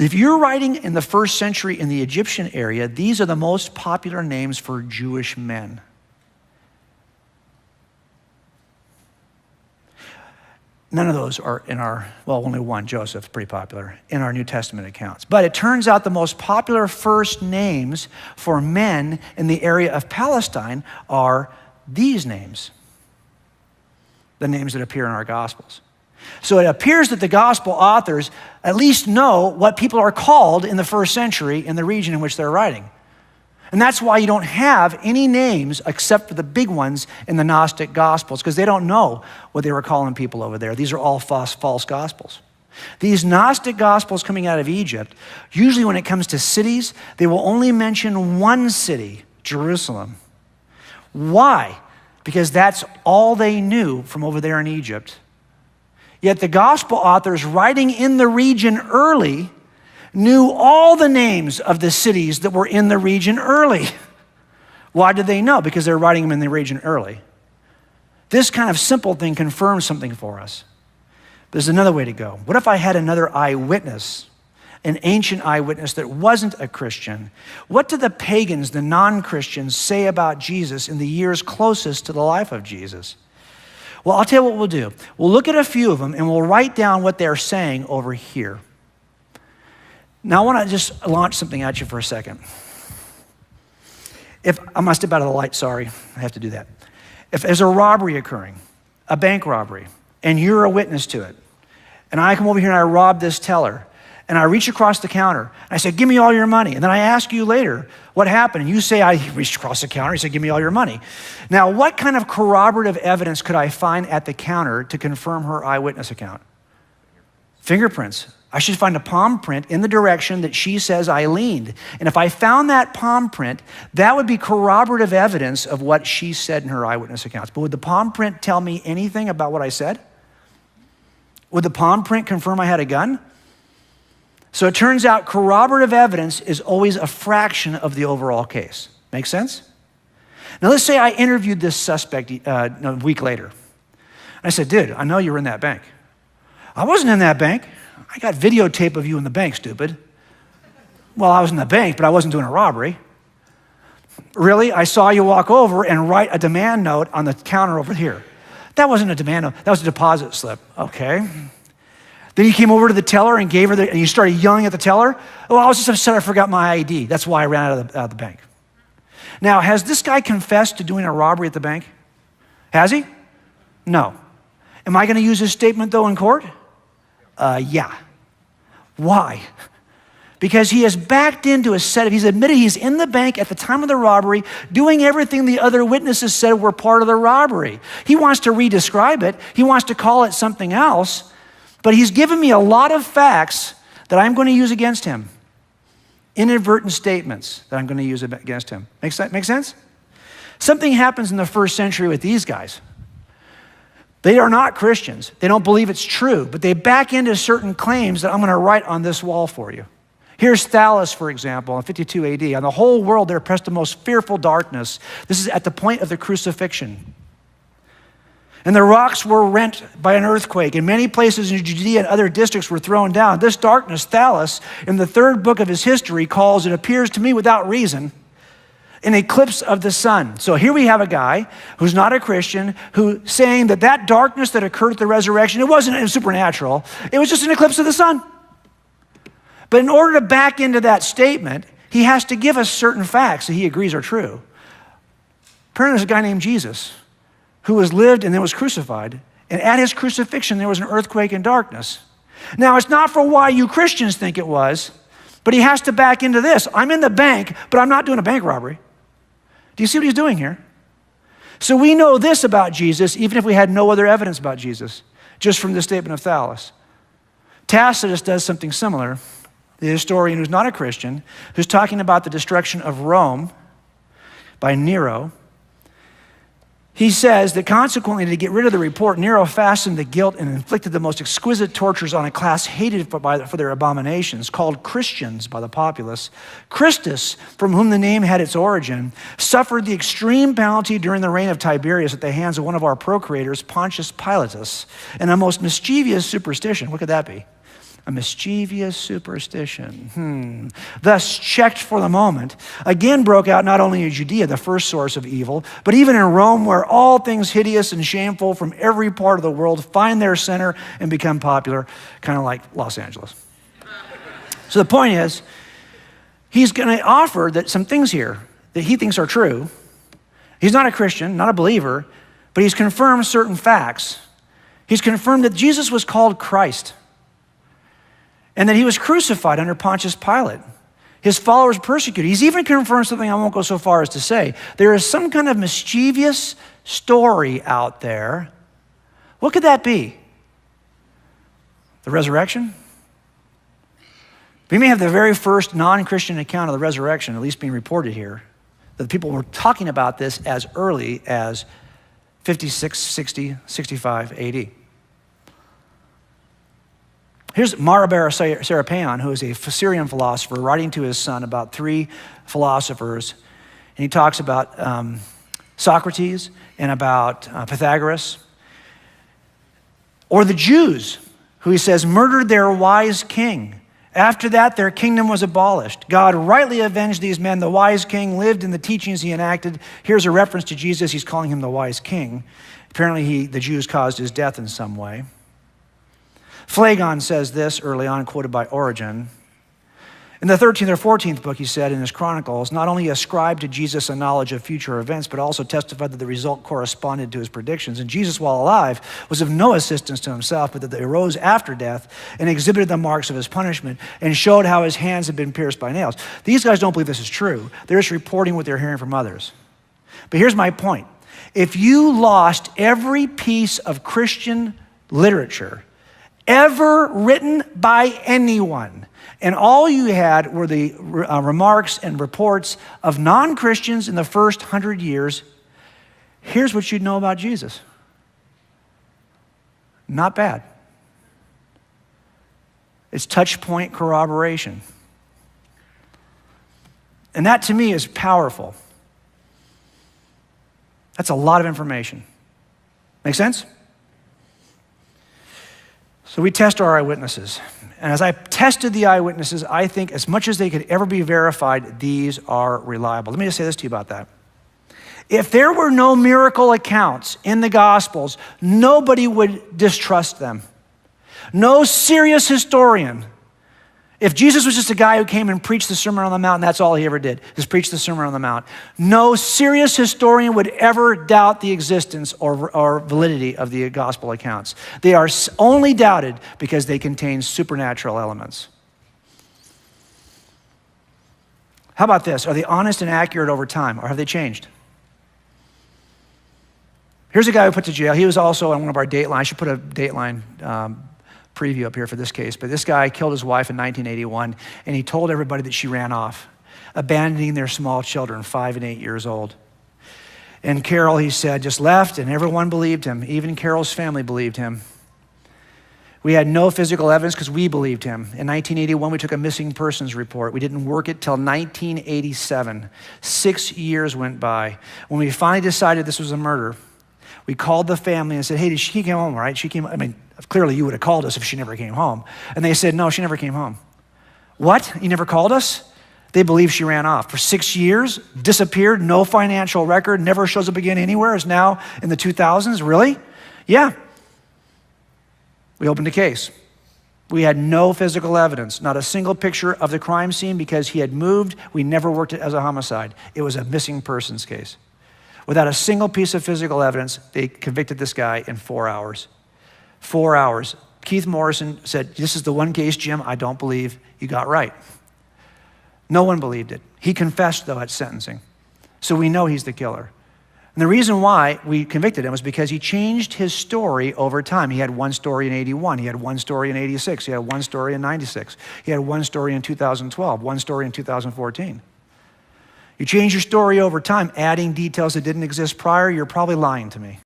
If you're writing in the first century in the Egyptian area, these are the most popular names for Jewish men. None of those are in our, well, only one, Joseph, pretty popular, in our New Testament accounts. But it turns out the most popular first names for men in the area of Palestine are these names, the names that appear in our Gospels. So it appears that the gospel authors at least know what people are called in the first century in the region in which they're writing. And that's why you don't have any names except for the big ones in the Gnostic Gospels, because they don't know what they were calling people over there. These are all false gospels. These Gnostic Gospels coming out of Egypt, usually when it comes to cities, they will only mention one city, Jerusalem. Why? Because that's all they knew from over there in Egypt. Yet the gospel authors writing in the region early knew all the names of the cities that were in the region early. Why did they know? Because they're writing them in the region early. This kind of simple thing confirms something for us. There's another way to go. What if I had another eyewitness, an ancient eyewitness that wasn't a Christian? What do the pagans, the non-Christians, say about Jesus in the years closest to the life of Jesus? Well, I'll tell you what we'll do. We'll look at a few of them and we'll write down what they're saying over here. Now, I want to just launch something at you for a second. I must step out of the light, sorry. I have to do that. If there's a robbery occurring, a bank robbery, and you're a witness to it, and I come over here and I rob this teller, and I reach across the counter, and I say, give me all your money. And then I ask you later, what happened? And you say, I reached across the counter. You say, give me all your money. Now, what kind of corroborative evidence could I find at the counter to confirm her eyewitness account? Fingerprints. I should find a palm print in the direction that she says I leaned. And if I found that palm print, that would be corroborative evidence of what she said in her eyewitness accounts. But would the palm print tell me anything about what I said? Would the palm print confirm I had a gun? So it turns out corroborative evidence is always a fraction of the overall case. Make sense? Now let's say I interviewed this suspect a week later. I said, dude, I know you were in that bank. I wasn't in that bank. I got videotape of you in the bank, stupid. Well, I was in the bank, but I wasn't doing a robbery. Really? I saw you walk over and write a demand note on the counter over here. That wasn't a demand note. That was a deposit slip. Okay. Then you came over to the teller and gave her and you started yelling at the teller. Oh, I was just upset I forgot my ID. That's why I ran out of the bank. Now, has this guy confessed to doing a robbery at the bank? Has he? No. Am I going to use his statement, though, in court? Yeah. Why? Because he has backed into a set of, he's admitted he's in the bank at the time of the robbery, doing everything the other witnesses said were part of the robbery. He wants to re-describe it. He wants to call it something else. But he's given me a lot of facts that I'm going to use against him. Inadvertent statements that I'm going to use against him. Make sense? Something happens in the first century with these guys. They are not Christians. They don't believe it's true, but they back into certain claims that I'm going to write on this wall for you. Here's Thallus, for example, in 52 AD. On the whole world, there pressed the most fearful darkness. This is at the point of the crucifixion. And the rocks were rent by an earthquake, and many places in Judea and other districts were thrown down. This darkness, Thallus, in the third book of his history, calls, it appears to me without reason, an eclipse of the sun. So here we have a guy who's not a Christian, who's saying that that darkness that occurred at the resurrection, it wasn't supernatural. It was just an eclipse of the sun. But in order to back into that statement, he has to give us certain facts that he agrees are true. Apparently there's a guy named Jesus who was lived and then was crucified. And at his crucifixion, there was an earthquake and darkness. Now, it's not for why you Christians think it was, but he has to back into this. I'm in the bank, but I'm not doing a bank robbery. Do you see what he's doing here? So we know this about Jesus, even if we had no other evidence about Jesus, just from the statement of Thallus. Tacitus does something similar. The historian who's not a Christian, who's talking about the destruction of Rome by Nero. He says that consequently, to get rid of the report, Nero fastened the guilt and inflicted the most exquisite tortures on a class hated for their abominations, called Christians by the populace. Christus, from whom the name had its origin, suffered the extreme penalty during the reign of Tiberius at the hands of one of our procurators, Pontius Pilatus, and a most mischievous superstition. What could that be? A mischievous superstition. Thus, checked for the moment, again broke out not only in Judea, the first source of evil, but even in Rome, where all things hideous and shameful from every part of the world find their center and become popular, kind of like Los Angeles. So the point is, he's going to offer that some things here that he thinks are true. He's not a Christian, not a believer, but he's confirmed certain facts. He's confirmed that Jesus was called Christ, and that he was crucified under Pontius Pilate. His followers persecuted. He's even confirmed something I won't go so far as to say. There is some kind of mischievous story out there. What could that be? The resurrection? We may have the very first non-Christian account of the resurrection, at least being reported here, that people were talking about this as early as 56, 60, 65 AD. Here's Maraber Serapion, who is a Syrian philosopher, writing to his son about three philosophers. And he talks about Socrates and about Pythagoras. Or the Jews, who he says murdered their wise king. After that, their kingdom was abolished. God rightly avenged these men. The wise king lived in the teachings he enacted. Here's a reference to Jesus. He's calling him the wise king. Apparently, the Jews caused his death in some way. Phlegon says this early on, quoted by Origen. In the 13th or 14th book, he said in his Chronicles, not only ascribed to Jesus a knowledge of future events, but also testified that the result corresponded to his predictions. And Jesus, while alive, was of no assistance to himself, but that they arose after death and exhibited the marks of his punishment and showed how his hands had been pierced by nails. These guys don't believe this is true. They're just reporting what they're hearing from others. But here's my point. If you lost every piece of Christian literature ever written by anyone, and all you had were the remarks and reports of non-Christians in the first 100 years, here's what you'd know about Jesus. Not bad. It's touch point corroboration. And that to me is powerful. That's a lot of information. Make sense? So we test our eyewitnesses. And as I tested the eyewitnesses, I think as much as they could ever be verified, these are reliable. Let me just say this to you about that. If there were no miracle accounts in the Gospels, nobody would distrust them. No serious historian. If Jesus was just a guy who came and preached the Sermon on the Mount, and that's all he ever did, is preach the Sermon on the Mount, no serious historian would ever doubt the existence or validity of the gospel accounts. They are only doubted because they contain supernatural elements. How about this? Are they honest and accurate over time, or have they changed? Here's a guy who put to jail. He was also on one of our Dateline. I should put a Dateline preview up here for this case, but this guy killed his wife in 1981, and he told everybody that she ran off, abandoning their small children, 5 and 8 years old. And Carol, he said, just left, and everyone believed him. Even Carol's family believed him. We had no physical evidence because we believed him. In 1981, we took a missing persons report. We didn't work it till 1987. 6 years went by. When we finally decided this was a murder, we called the family and said, hey, she came home, right? Clearly you would have called us if she never came home. And they said, no, she never came home. What? You never called us? They believe she ran off. For 6 years, disappeared, no financial record, never shows up again anywhere, is now in the 2000s. Really? Yeah. We opened a case. We had no physical evidence, not a single picture of the crime scene because he had moved. We never worked it as a homicide. It was a missing persons case. Without a single piece of physical evidence, they convicted this guy in 4 hours. 4 hours. Keith Morrison said, this is the one case, Jim, I don't believe you got right. No one believed it. He confessed, though, at sentencing. So we know he's the killer. And the reason why we convicted him was because he changed his story over time. He had one story in 81. He had one story in 86. He had one story in 96. He had one story in 2012, one story in 2014. You change your story over time, adding details that didn't exist prior, you're probably lying to me.